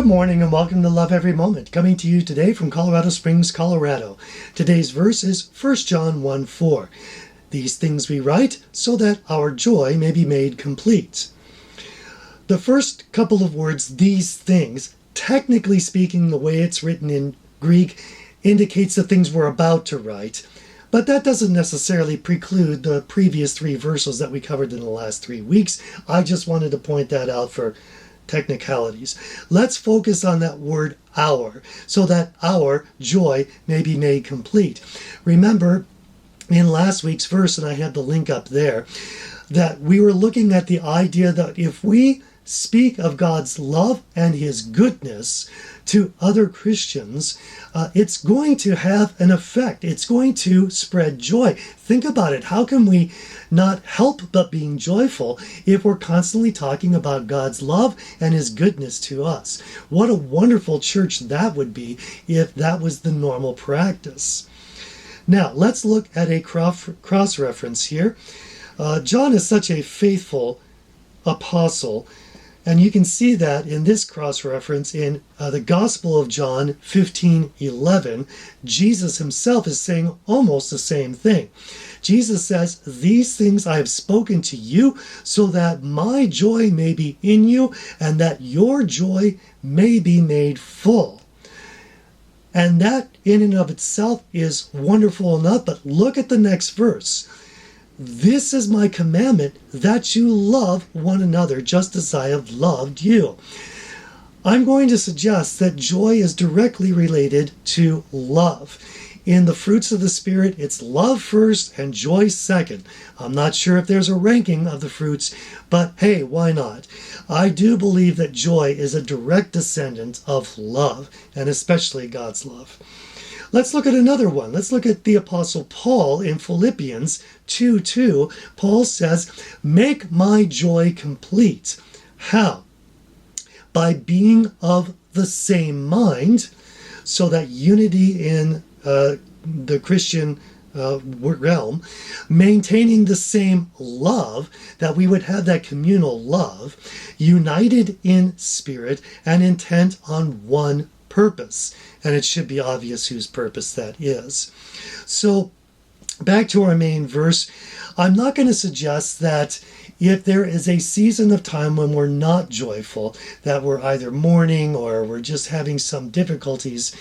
morning and welcome to Love Every Moment, coming to you today from Colorado Springs, Colorado. Today's verse is 1 John 1:4. These things we write so that our joy may be made complete. The first couple of words, these things, technically speaking, the way it's written in Greek, indicates the things we're about to write. But that doesn't necessarily preclude the previous three verses that we covered in the last 3 weeks. I just wanted to point that out for technicalities. Let's focus on that word our, so that our joy may be made complete. Remember, in last week's verse, and I had the link up there, that we were looking at the idea that if we speak of God's love and his goodness to other Christians, it's going to have an effect. It's going to spread joy. Think about it. How can we not help but being joyful if we're constantly talking about God's love and his goodness to us? What a wonderful church that would be if that was the normal practice. Now, let's look at a cross-reference here. John is such a faithful apostle, and you can see that in this cross-reference in the Gospel of John 15:11. Jesus himself is saying almost the same thing. Jesus says, "These things I have spoken to you so that my joy may be in you and that your joy may be made full." And that in and of itself is wonderful enough, but look at the next verse. "This is my commandment, that you love one another just as I have loved you." I'm going to suggest that joy is directly related to love. In the fruits of the Spirit, it's love first and joy second. I'm not sure if there's a ranking of the fruits, but hey, why not? I do believe that joy is a direct descendant of love, and especially God's love. Let's look at another one. Let's look at the Apostle Paul in Philippians 2:2. Paul says, "Make my joy complete." How? By being of the same mind, so that unity in the Christian realm, maintaining the same love, that we would have that communal love, united in spirit and intent on one purpose. And it should be obvious whose purpose that is. So back to our main verse, I'm not going to suggest that if there is a season of time when we're not joyful, that we're either mourning or we're just having some difficulties,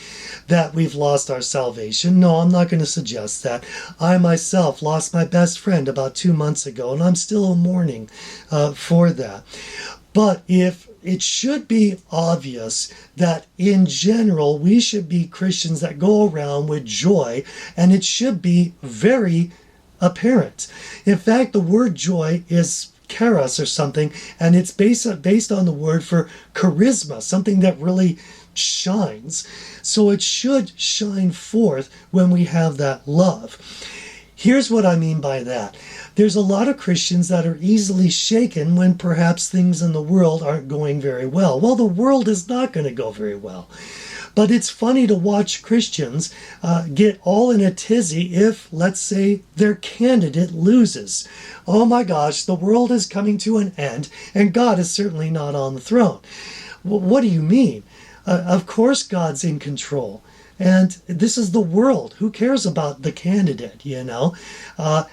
that we've lost our salvation. No, I'm not going to suggest that. I myself lost my best friend about 2 months ago, and I'm still mourning for that. But it should be obvious that in general we should be Christians that go around with joy, and it should be very apparent. In fact, the word joy is charis or something, and it's based on the word for charisma, something that really shines. So it should shine forth when we have that love. Here's what I mean by that. There's a lot of Christians that are easily shaken when perhaps things in the world aren't going very well. Well, the world is not going to go very well. But it's funny to watch Christians get all in a tizzy if, let's say, their candidate loses. Oh my gosh, the world is coming to an end, and God is certainly not on the throne. Well, what do you mean? Of course God's in control. And this is the world. Who cares about the candidate, you know?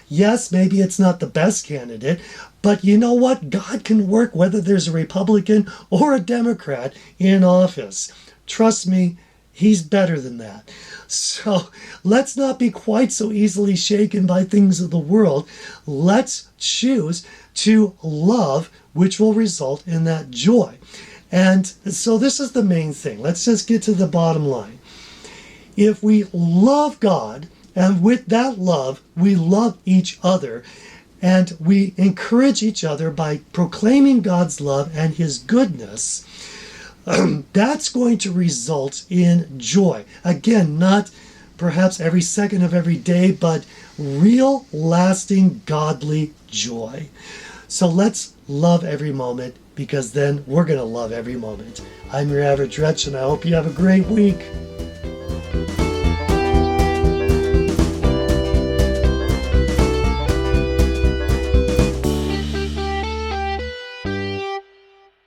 Yes, maybe it's not the best candidate, but you know what? God can work whether there's a Republican or a Democrat in office. Trust me, he's better than that. So let's not be quite so easily shaken by things of the world. Let's choose to love, which will result in that joy. And so this is the main thing. Let's just get to the bottom line. If we love God, and with that love, we love each other, and we encourage each other by proclaiming God's love and his goodness, that's going to result in joy. Again, not perhaps every second of every day, but real, lasting, godly joy. So let's love every moment, because then we're going to love every moment. I'm your average wretch, and I hope you have a great week.